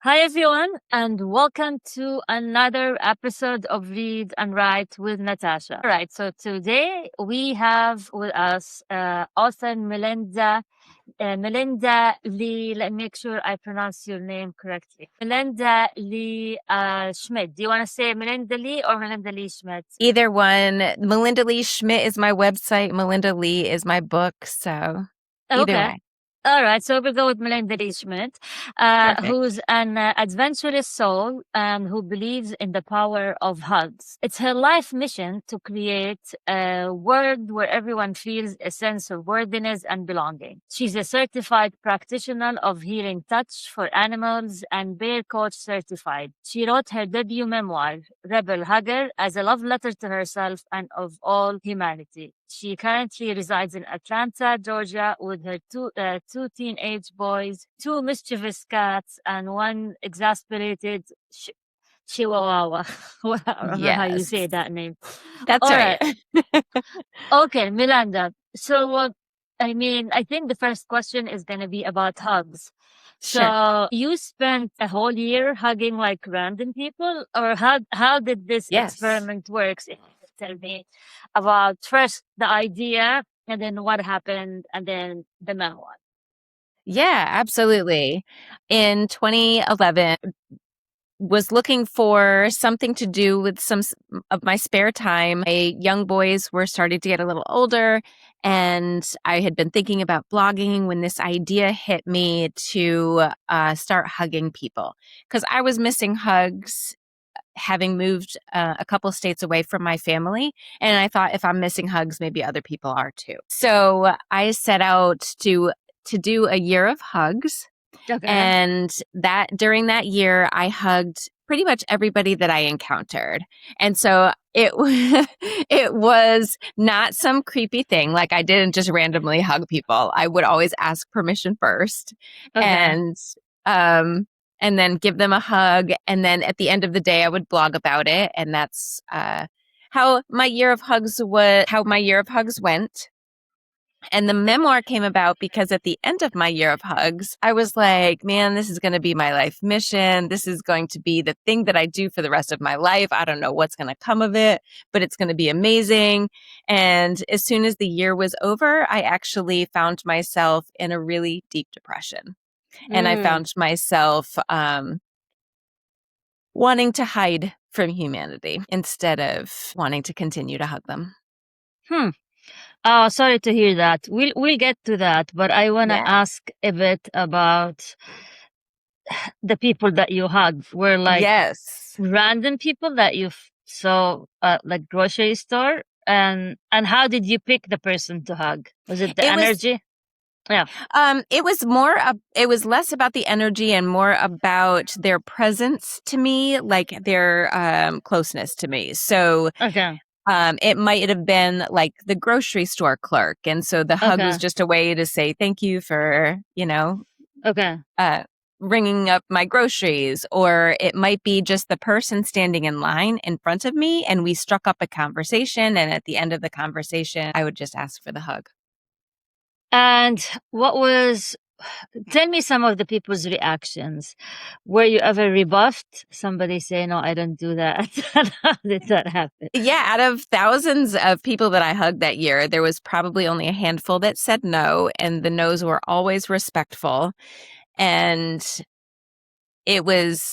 Hi, everyone, and welcome to another episode of Read and Write with Natasha. All right, so today we have with us author Melinda Lee. Let me make sure I pronounce your name correctly. Melinda Lee Schmidt. Do you want to say Melinda Lee or Melinda Lee Schmidt? Either one. Melinda Lee Schmidt is my website. Melinda Lee is my book. So either Okay. way. All right, so we'll go with Melinda Lee Schmidt, Perfect. who's an adventurous soul and who believes in the power of hugs. It's her life mission to create a world where everyone feels a sense of worthiness and belonging. She's a certified practitioner of healing touch for animals and bear coach certified. She wrote her debut memoir, Rebel Hugger, as a love letter to herself and of all humanity. She currently resides in Atlanta, Georgia, with her two teenage boys, two mischievous cats, and one exasperated chihuahua. Well, I don't know how you Yes. say that name. That's All right. right. Okay, Miranda. So, I think the first question is going to be about hugs. Sure. So, you spent a whole year hugging like random people, or how did this Yes. experiment work? If you could tell me about first the idea, and then what happened, and then the memoir. Yeah, absolutely. In 2011, was looking for something to do with of my spare time. My young boys were starting to get a little older, and I had been thinking about blogging when this idea hit me to start hugging people because I was missing hugs having moved a couple states away from my family. And I thought if I'm missing hugs, maybe other people are too. So I set out to do a year of hugs. Okay. And that during that year, I hugged pretty much everybody that I encountered. And so it was not some creepy thing. Like I didn't just randomly hug people. I would always ask permission first. Okay. And um and then give them a hug. And then at the end of the day, I would blog about it. And that's how my year of hugs went. And the memoir came about because at the end of my year of hugs, I was like, man, this is going to be my life mission. This is going to be the thing that I do for the rest of my life. I don't know what's going to come of it, but it's going to be amazing. And as soon as the year was over, I actually found myself in a really deep depression. And I Mm. found myself wanting to hide from humanity instead of wanting to continue to hug them. Hmm. Oh, sorry to hear that. We'll get to that, but I wanna Yeah. ask a bit about the people that you hugged. Were like Yes. random people that you saw at like grocery store, and how did you pick the person to hug? Was it the It was energy? Yeah. it was less about the energy and more about their presence to me, like their closeness to me. So Okay. it might have been like the grocery store clerk. And so the hug was Okay. just a way to say thank you for, Okay. uh, ringing up my groceries. Or it might be just the person standing in line in front of me and we struck up a conversation. And at the end of the conversation, I would just ask for the hug. And what was tell me some of the people's reactions. Were you ever rebuffed? Somebody say, no, I don't do that. How did that happen? Yeah, out of thousands of people that I hugged that year, there was probably only a handful that said no, and the no's were always respectful. And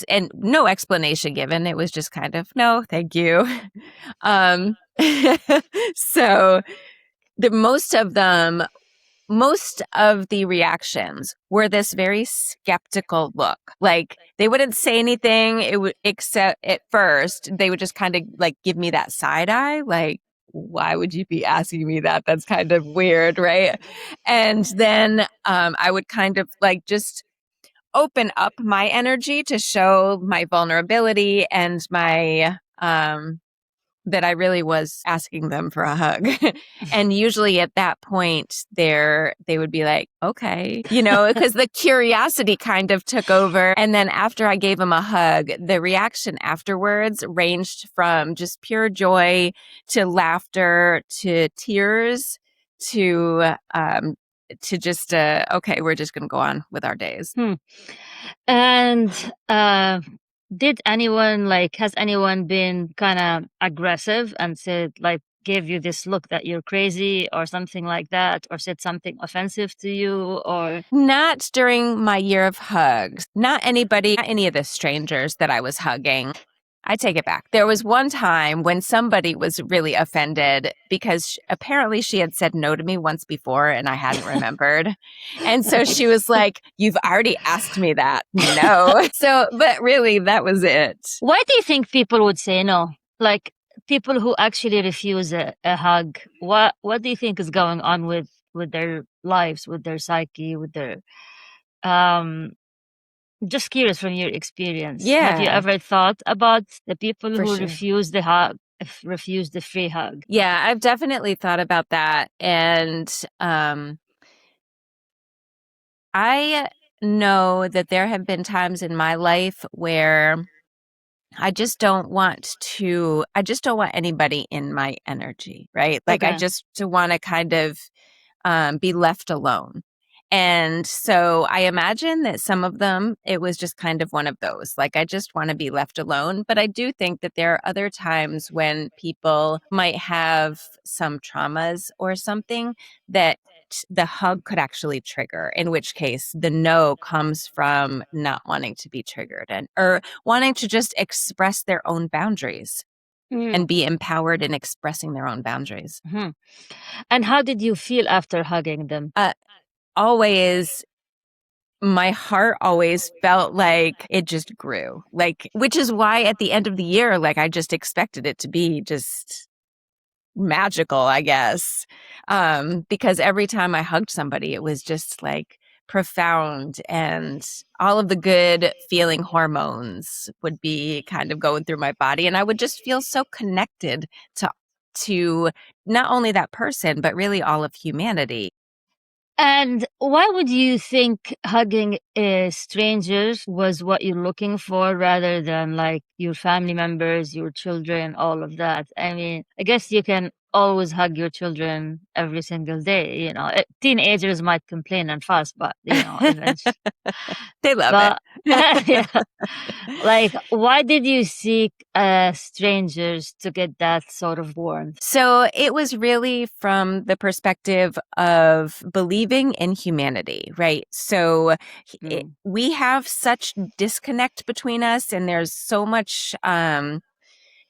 and no explanation given. It was just kind of, no, thank you. um, so the most of the reactions were this very skeptical look. Like they wouldn't say anything. It would, except at first, they would just kind of like give me that side eye, like, why would you be asking me that? That's kind of weird, right? And then I would kind of like just open up my energy to show my vulnerability and my that I really was asking them for a hug. And usually at that point they would be like, okay, because the curiosity kind of took over. And then after I gave them a hug, the reaction afterwards ranged from just pure joy to laughter to tears to to just okay, we're just going to go on with our days. Hmm. And did anyone like has anyone been kind of aggressive and said like gave you this look that you're crazy or something like that, or said something offensive to you, or Not during my year of hugs. Not anybody, not any of the strangers that I was hugging. I take it back. There was one time when somebody was really offended because apparently she had said no to me once before and I hadn't remembered. And so okay. she was like, "You've already asked me that." No. So, but really, that was it. Why do you think people would say no? Like people who actually refuse a hug. What do you think is going on with their lives, with their psyche, with their um just curious from your experience. Have you Yeah, ever thought about the people for who sure. refuse the hug, refuse the free hug? Yeah, I've definitely thought about that. And I know that there have been times in my life where I just don't want anybody in my energy, right? Like I Okay. just want to kind of be left alone. And so I imagine that some of them, it was just kind of one of those. Like, I just want to be left alone. But I do think that there are other times when people might have some traumas or something that the hug could actually trigger, in which case the no comes from not wanting to be triggered and or wanting to just express their own boundaries Mm. and be empowered in expressing their own boundaries. Mhm. And how did you feel after hugging them? Uh, always my heart always felt like it just grew, like, which is why at the end of the year, like, I just expected it to be just magical, I guess. Because every time I hugged somebody, it was just like profound, and all of the good feeling hormones would be kind of going through my body, and I would just feel so connected to not only that person, but really all of humanity. And why would you think hugging strangers was what you're looking for rather than like your family members, your children, all of that? I mean, I guess you can always hug your children every single day. You know, teenagers might complain and fuss, but you know, eventually. They love it. But yeah, like, why did you seek strangers to get that sort of warmth? So it was really from the perspective of believing in humanity, right? So Mm, we have such disconnect between us, and there's so much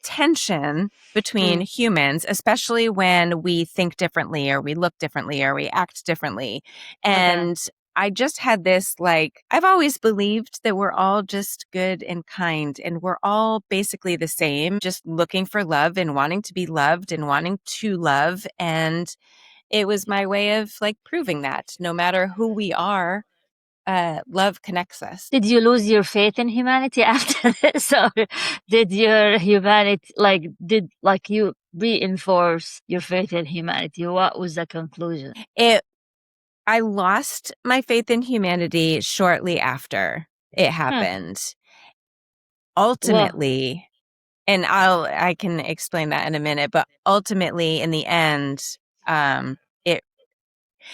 tension between mm, humans, especially when we think differently or we look differently or we act differently. okay. And I just had this like, I've always believed that we're all just good and kind and we're all basically the same, just looking for love and wanting to be loved and wanting to love. And it was my way of like proving that no matter who we are, love connects us. Did you lose your faith in humanity after this, or did your humanity did like you reinforce your faith in humanity? What was the conclusion? It I lost my faith in humanity shortly after it Huh. happened. Well, Ultimately, and I can explain that in a minute, but ultimately in the end, um, it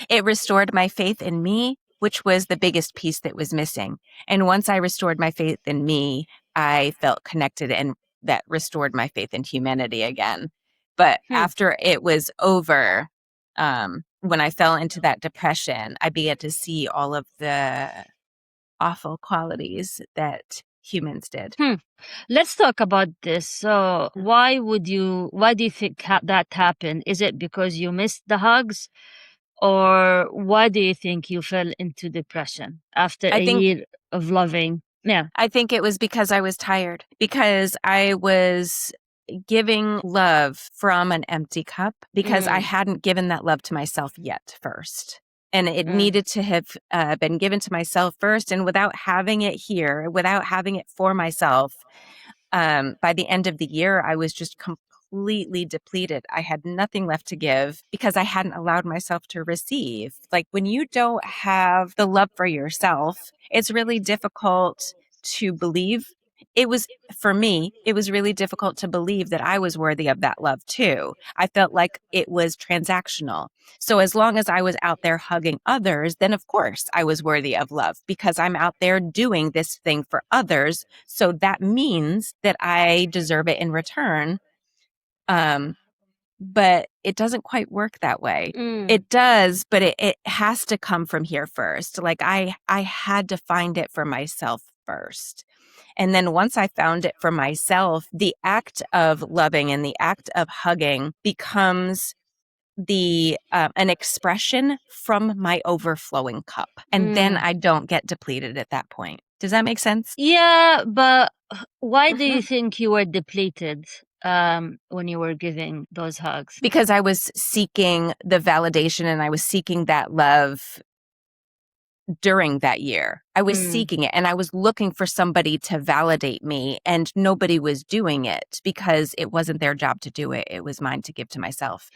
it restored my faith in me, which was the biggest piece that was missing. And once I restored my faith in me, I felt connected, and that restored my faith in humanity again. But hmm. after it was over, when I fell into that depression, I began to see all of the awful qualities that humans did. Hmm. Let's talk about this. So, why do you think that happened? Is it because you missed the hugs, or why do you think you fell into depression after I a think year of loving? Yeah. I think it was because I was tired, because I was giving love from an empty cup because I Mm, hadn't given that love to myself yet first. And it mm, needed to have been given to myself first. And without having it here, without having it for myself, by the end of the year, I was just completely depleted. I had nothing left to give because I hadn't allowed myself to receive. Like when you don't have the love for yourself, it's really difficult to believe it was, for me, it was really difficult to believe that I was worthy of that love too. I felt like it was transactional. So as long as I was out there hugging others, then of course I was worthy of love because I'm out there doing this thing for others. So that means that I deserve it in return. But it doesn't quite work that way. It does, but it has to come from here first. Like I had to find it for myself first. And then once I found it for myself, the act of loving and the act of hugging becomes the an expression from my overflowing cup. And then I don't get depleted at that point. Does that make sense? Yeah, but why do you think you were depleted when you were giving those hugs? Because I was seeking the validation and I was seeking that love during that year. I was seeking it and I was looking for somebody to validate me, and nobody was doing it because it wasn't their job to do it. It was mine to give to myself.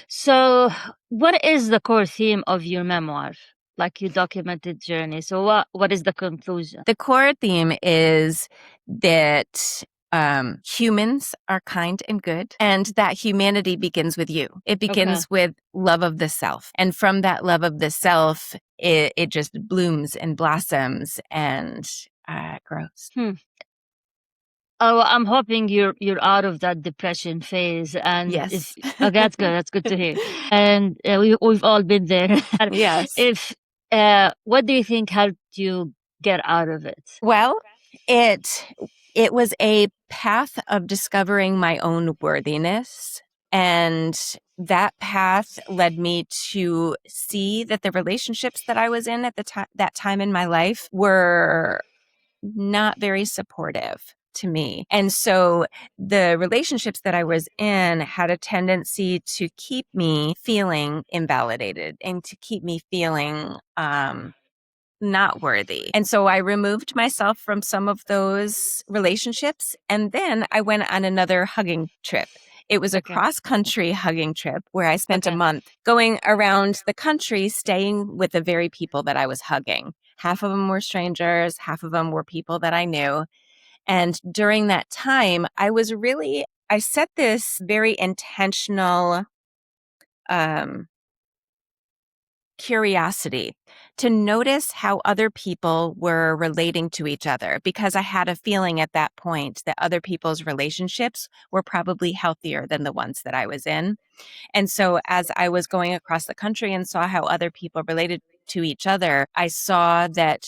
So, what is the core theme of your memoir? Like your documented journey. So, what is the conclusion? The core theme is that humans are kind and good, and that humanity begins with you. It begins with love of the self. And from that love of the self, it just blooms and blossoms and grows. Oh, I'm hoping you're out of that depression phase, and Yes. that's good. That's good to hear. And we've all been there. Yes. If what do you think helped you get out of it? Well, it was a path of discovering my own worthiness, and that path led me to see that the relationships that I was in at that time in my life were not very supportive to me. And so the relationships that I was in had a tendency to keep me feeling invalidated and to keep me feeling not worthy. And so I removed myself from some of those relationships. And then I went on another hugging trip. It was a cross-country hugging trip where I spent a month going around the country, staying with the very people that I was hugging. Half of them were strangers, half of them were people that I knew. And during that time, I set this very intentional curiosity to notice how other people were relating to each other, because I had a feeling at that point that other people's relationships were probably healthier than the ones that I was in. And so as I was going across the country and saw how other people related to each other, I saw that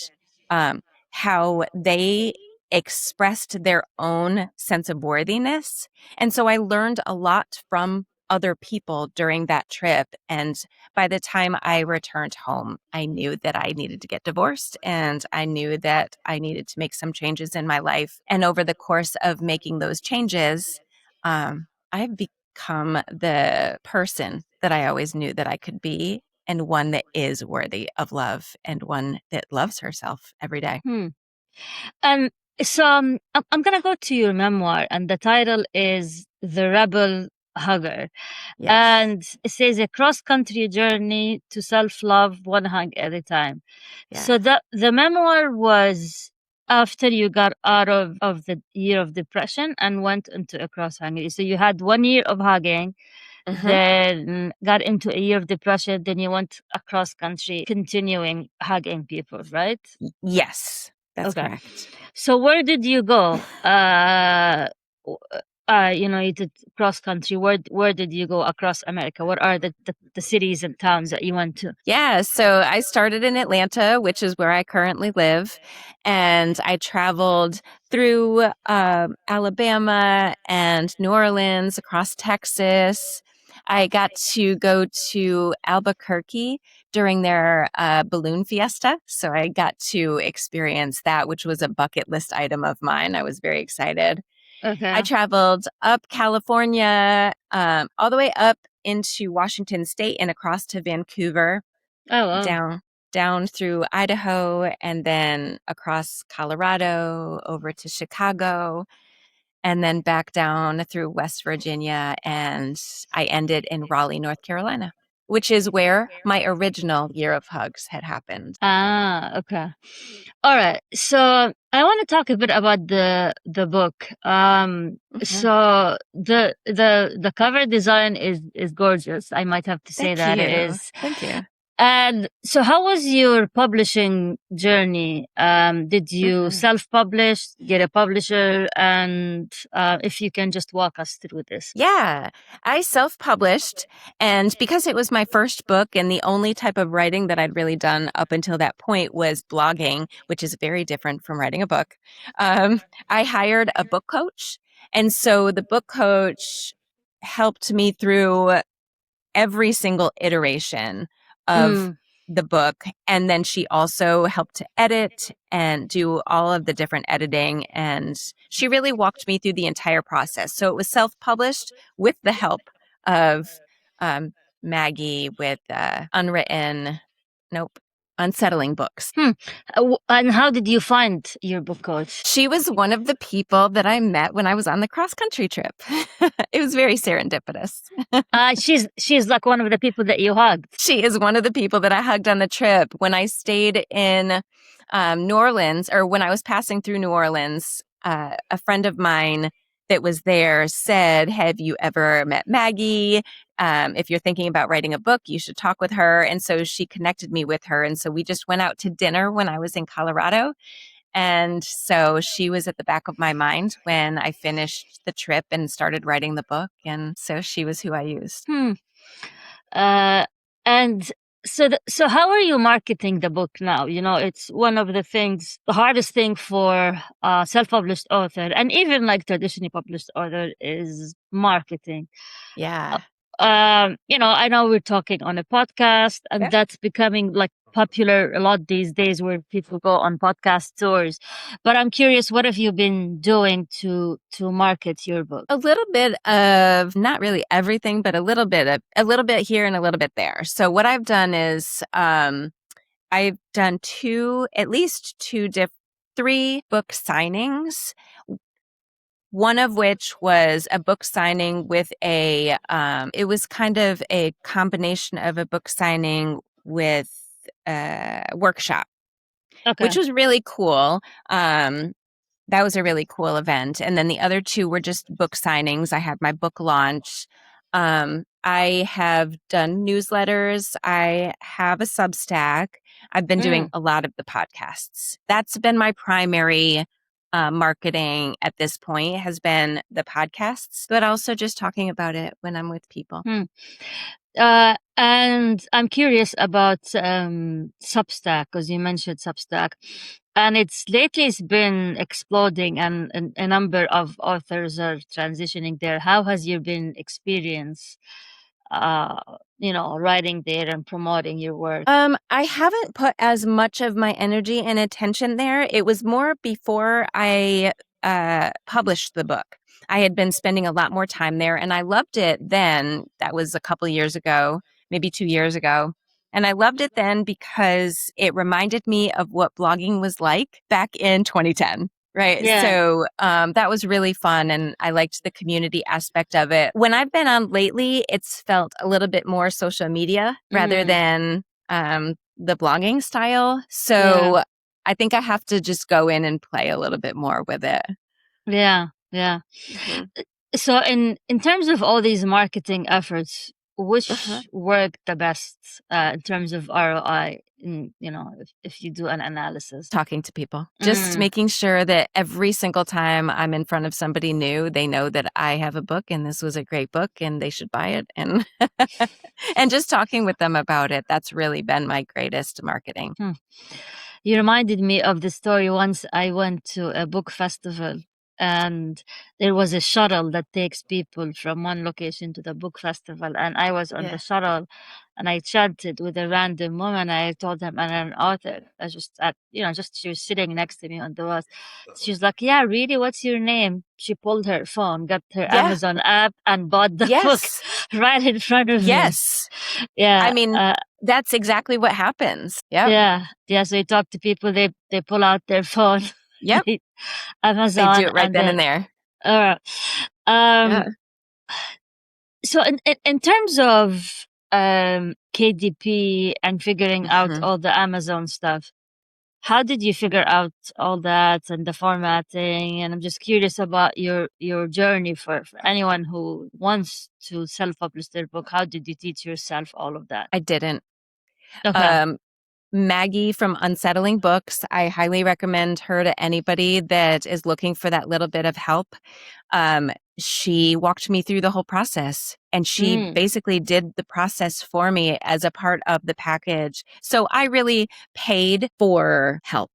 how they expressed their own sense of worthiness. And so I learned a lot from other people during that trip. And by the time I returned home, I knew that I needed to get divorced, and I knew that I needed to make some changes in my life. And over the course of making those changes, I've become the person that I always knew that I could be, and one that is worthy of love and one that loves herself every day. And so I'm gonna go to your memoir, and the title is "The Rebel Hugger," and it says a cross-country journey to self-love, one hug at a time. So the memoir was after you got out of the year of depression and went into a cross hugging. So you had 1 year of hugging, then got into a year of depression, then you went across country, continuing hugging people, right? Yes, that's correct. So where did you go? You did cross country. Where did you go across America? What are the cities and towns that you went to? Yeah, so I started in Atlanta, which is where I currently live, and I traveled through Alabama and New Orleans, across Texas. I got to go to Albuquerque during their balloon fiesta, so I got to experience that, which was a bucket list item of mine. I was very excited. I traveled up California, all the way up into Washington State and across to Vancouver, down through Idaho, and then across Colorado over to Chicago, and then back down through West Virginia, and I ended in Raleigh, North Carolina. which is where my original Year of Hugs had happened. Okay. All right. So I want to talk a bit about the book. So the cover design is gorgeous. I might have to say Thank that it you. is. Thank you. And so how was your publishing journey? Did you self-publish, get a publisher? And if you can just walk us through this. Yeah, I self-published, and because it was my first book and the only type of writing that I'd really done up until that point was blogging, which is very different from writing a book, I hired a book coach. And so the book coach helped me through every single iteration of the book. And then she also helped to edit and do all of the different editing. And she really walked me through the entire process. So it was self-published with the help of Maggie with unsettling books. And how did you find your book coach? She was one of the people that I met when I was on the cross-country trip. It was very serendipitous. She's like one of the people that you hugged. She is one of the people that I hugged on the trip. When I stayed in New Orleans, or when I was passing through New Orleans, a friend of mine that was there said, "Have you ever met Maggie? If you're thinking about writing a book, you should talk with her." And so she connected me with her. And so we just went out to dinner when I was in Colorado. And so she was at the back of my mind when I finished the trip and started writing the book. And so she was who I used. And so how are you marketing the book now? You know, it's one of the things, the hardest thing for a self-published author and even like traditionally published author is marketing. Yeah. You know, I know we're talking on a podcast and that's becoming like popular a lot these days where people go on podcast tours. But I'm curious, what have you been doing to market your book? A little bit of not really everything, but a little bit here and a little bit there. So what I've done is I've done three book signings. One of which was a book signing with it was kind of a combination of a book signing with a workshop, which was really cool. That was a really cool event. And then the other two were just book signings. I had my book launch. I have done newsletters. I have a Substack. I've been doing a lot of the podcasts. That's been my primary marketing at this point, has been the podcasts, but also just talking about it when I'm with people. And I'm curious about Substack, because you mentioned Substack, and it's been exploding, and a number of authors are transitioning there. How has your been experience, you know, writing there and promoting your work? I haven't put as much of my energy and attention there. It was more before I published the book. I had been spending a lot more time there and I loved it then. That was a couple of years ago, maybe 2 years ago. And I loved it then because it reminded me of what blogging was like back in 2010. Right. Yeah. So that was really fun. And I liked the community aspect of it. When I've been on lately, it's felt a little bit more social media rather than the blogging style. So I think I have to just go in and play a little bit more with it. Yeah. Yeah. So in terms of all these marketing efforts, which work the best in terms of ROI? You know, if you do an analysis, talking to people, just making sure that every single time I'm in front of somebody new, they know that I have a book and this was a great book and they should buy it, and and just talking with them about it. That's really been my greatest marketing. You reminded me of the story. Once I went to a book festival and there was a shuttle that takes people from one location to the book festival, and I was on the shuttle and I chatted with a random woman. I told them I'm an author. I just she was sitting next to me on the bus. She's like, "Yeah, really? What's your name?" She pulled her phone, got her Amazon app, and bought the book right in front of me. Yeah. I mean, that's exactly what happens. Yeah. So you talk to people, they pull out their phone. Yep. Amazon. They do it right then and there. So in terms of KDP and figuring out Mhm. all the Amazon stuff. How did you figure out all that and the formatting? And I'm just curious about your journey for anyone who wants to self-publish their book. How did you teach yourself all of that? I didn't. Okay. Um, Maggie from Unsettling Books, I highly recommend her to anybody that is looking for that little bit of help. Um, she walked me through the whole process, and she Mm, basically did the process for me as a part of the package. So I really paid for help.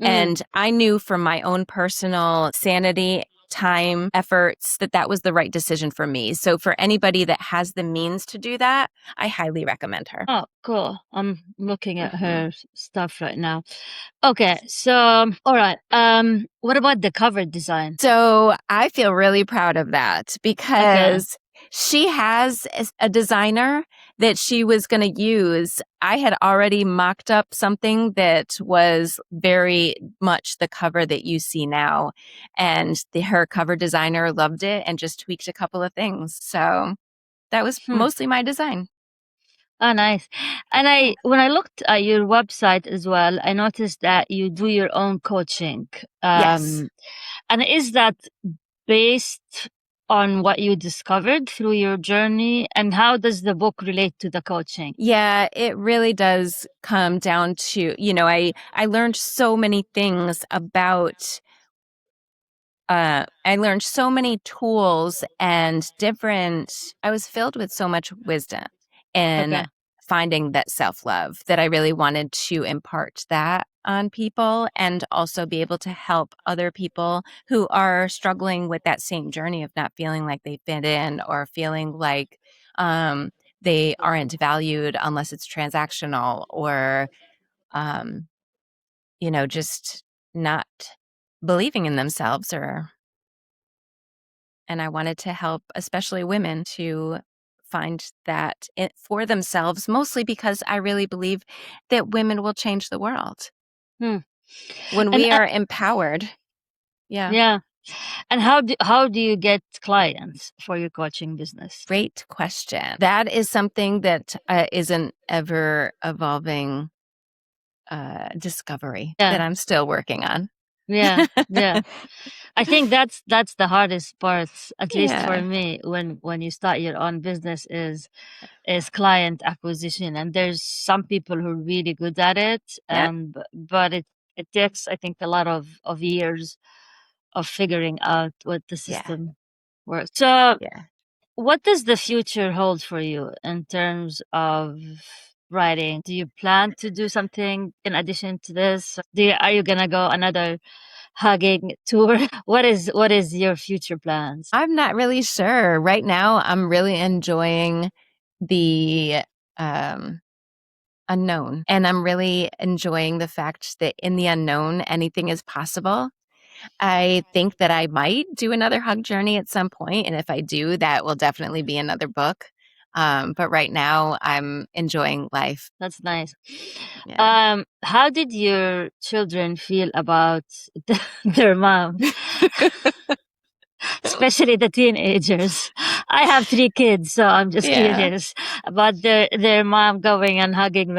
mm. And I knew from my own personal sanity, time, efforts, that that was the right decision for me. So for anybody that has the means to do that, I highly recommend her. Oh, cool. I'm looking at Mhm. her stuff right now. Okay, so all right. What about the cover design? So I feel really proud of that Okay. because she has a designer that she was going to use. I had already mocked up something that was very much the cover that you see now. And her cover designer loved it and just tweaked a couple of things. So that was Hmm. mostly my design. Oh, nice. And Yeah. when I looked at your website as well, I noticed that you do your own coaching. Yes. And is that based on what you discovered through your journey? And how does the book relate to the coaching? Yeah, it really does come down to, I learned so many things about I learned so many tools and I was filled with so much wisdom in Okay. finding that self love that I really wanted to impart that on people and also be able to help other people who are struggling with that same journey of not feeling like they fit in or feeling like um, they aren't valued unless it's transactional or, um, just not believing in themselves or and I wanted to help, especially women, to find that it for themselves, mostly because I really believe that women will change the world Hmm. when And we are empowered. Yeah. yeah. And how do you get clients for your coaching business? Great question. That is something that is an ever evolving discovery that Yeah. I'm still working on. Yeah. Yeah. I think that's the hardest part, at least for Yeah. me, when you start your own business is client acquisition. And there's some people who are really good at it, Yep. but it takes, I think, a lot of years of figuring out what the Yeah. system works. So Yeah. what does the future hold for you in terms of writing? Do you plan to do something in addition to this? Are you gonna go another hugging tour? What is your future plans? I'm not really sure. Right now, I'm really enjoying the um unknown. And I'm really enjoying the fact that in the unknown, anything is possible. I think that I might do another hug journey at some point, and if I do, that will definitely be another book. But right now, I'm enjoying life. That's nice. Yeah. How did your children feel about their mom, especially the teenagers? I have three kids, so I'm just Yeah. curious about their mom going and hugging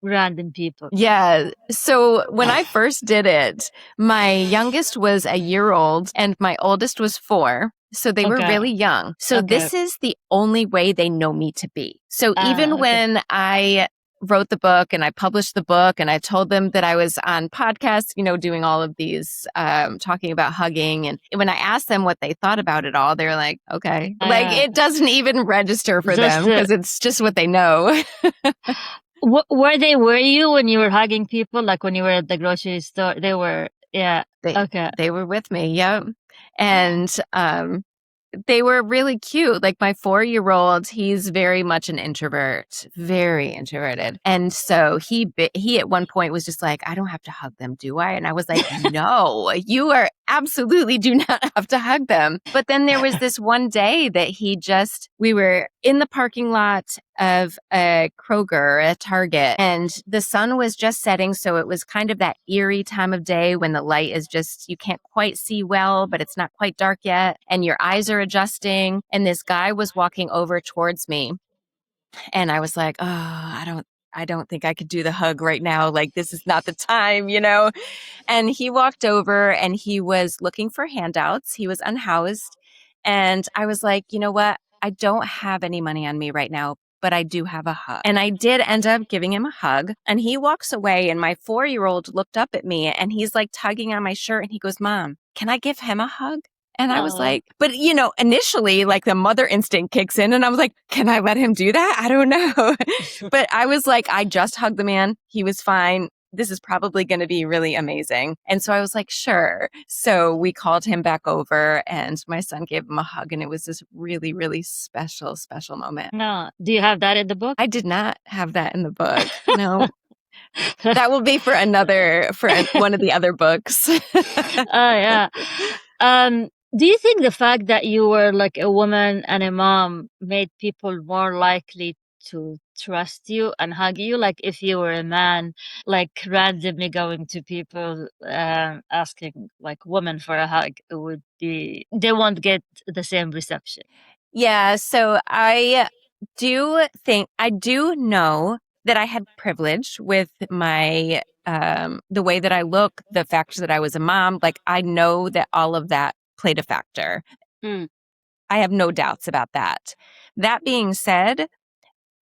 random people. Yeah. So when I first did it, my youngest was a year old and my oldest was 4. So they were Okay, really young. So okay, this is the only way they know me to be. So even okay. when I wrote the book and I published the book and I told them that I was on podcasts, doing all of these, talking about hugging. And when I asked them what they thought about it all, they're like, okay. Like Uh, it doesn't even register for just them because it's just what they know. were you when you were hugging people, like when you were at the grocery store? They were, yeah. They Okay. they were with me, yep. And, they were really cute. Like my 4-year-old, he's very much an introvert, very introverted. And so he at one point was just like, "I don't have to hug them, do I?" And I was like, "No, you are absolutely do not have to hug them." But then there was this one day that we were in the parking lot of a Kroger, a Target, and the sun was just setting. So it was kind of that eerie time of day when the light is just, you can't quite see well, but it's not quite dark yet. And your eyes are adjusting. And this guy was walking over towards me And I was like, oh, I don't think I could do the hug right now. Like, this is not the time, you know? And he walked over and he was looking for handouts. He was unhoused. And I was like, you know what? I don't have any money on me right now, but I do have a hug. And I did end up giving him a hug. And he walks away. And my 4-year-old looked up at me and he's like tugging on my shirt and he goes, Mom, can I give him a hug? And I was Oh. like, but you know, initially, like the mother instinct kicks in and I was like, can I let him do that? I don't know. But I was like, I just hugged the man. He was fine. This is probably going to be really amazing. And so I was like, sure. So we called him back over and my son gave him a hug. And it was this really, really special, special moment. No. Do you have that in the book? I did not have that in the book. No. That will be for one of the other books. Oh, yeah. Do you think the fact that you were like a woman and a mom made people more likely to trust you and hug you? Like if you were a man, like randomly going to people asking like women for a hug, it would be they won't get the same reception. Yeah. So I do know that I had privilege with my the way that I look, the fact that I was a mom. Like I know that all of that played a factor. Mm. I have no doubts about that. That being said,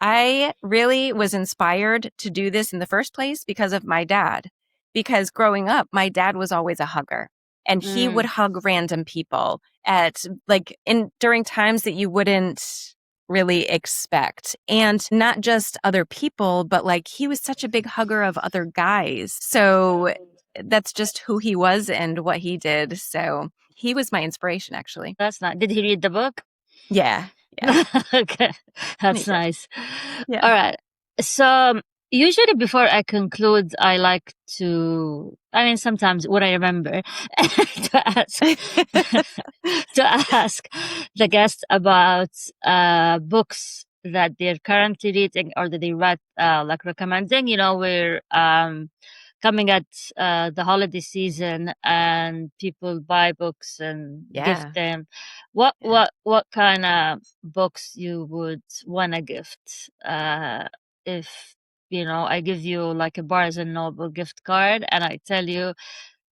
I really was inspired to do this in the first place because of my dad. Because growing up, my dad was always a hugger and he would hug random people during times that you wouldn't really expect. And not just other people, but like he was such a big hugger of other guys. So that's just who he was and what he did. So he was my inspiration, actually. That's not. Did he read the book? Yeah. Yeah. Okay, that's Yeah. nice. Yeah. All right. So usually before I conclude, I like to, I mean, sometimes when I remember to ask to ask the guest about books that they're currently reading or that they read, like recommending. You know, we're coming at the holiday season and people buy books and gift Yeah. them. What kind of books you would want to gift? If you know, I give you like a Barnes and Noble gift card, and I tell you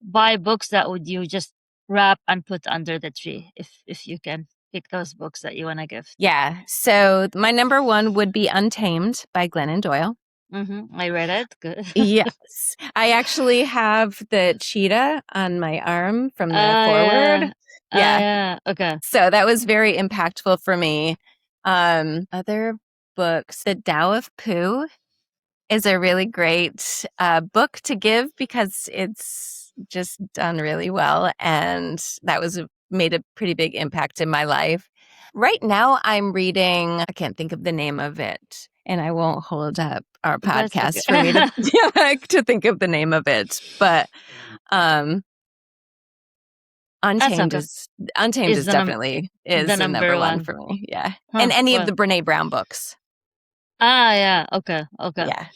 buy books that would you just wrap and put under the tree if you can pick those books that you want to gift. Yeah. So my number one would be Untamed by Glennon Doyle. I read it. Good. Yes. I actually have the cheetah on my arm from the forward. Yeah. Yeah. Okay. So that was very impactful for me. Other books, The Tao of Pooh is a really great book to give because it's just done really well. And that made a pretty big impact in my life. Right now, I'm reading, I can't think of the name of it, and I won't hold up our That's podcast okay. for me to think of the name of it. But Untamed okay. is definitely the the number number one one. for me. Yeah. Huh, And any of well. the Brene Brown books. Yeah. Okay. Yeah.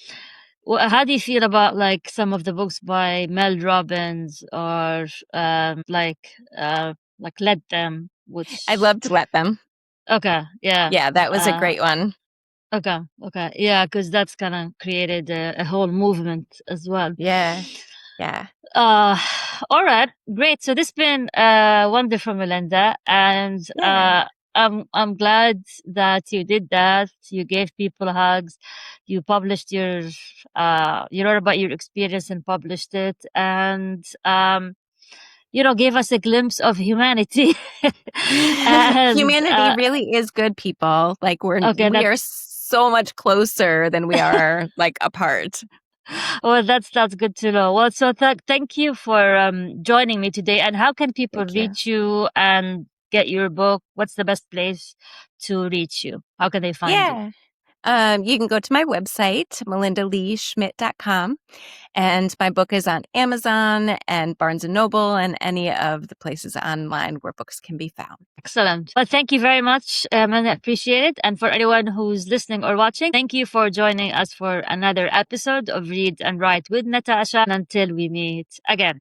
Well, how do you feel about like some of the books by Mel Robbins or like Let Them, which I loved Let Them. okay, yeah. Yeah, that was a great one. Okay, yeah, because that's kind of created a whole movement as well. Yeah. Yeah. All right, great. So this has been wonderful, Melinda, and Yeah. I'm glad that you did that. You gave people hugs. You published you wrote about your experience and published it, and you know, gave us a glimpse of humanity. And Humanity really is good, people. Like we are so much closer than we are like apart. well, that's good to know. Well, so thank you for joining me today. And how can people Thank you. reach you and get your book? What's the best place to reach you? How can they find you? You can go to my website, melindaleeschmidt.com, and my book is on Amazon and Barnes and Noble and any of the places online where books can be found. Excellent. Well, thank you very much, and I appreciate it. And for anyone who's listening or watching, thank you for joining us for another episode of Read and Write with Natasha. And until we meet again.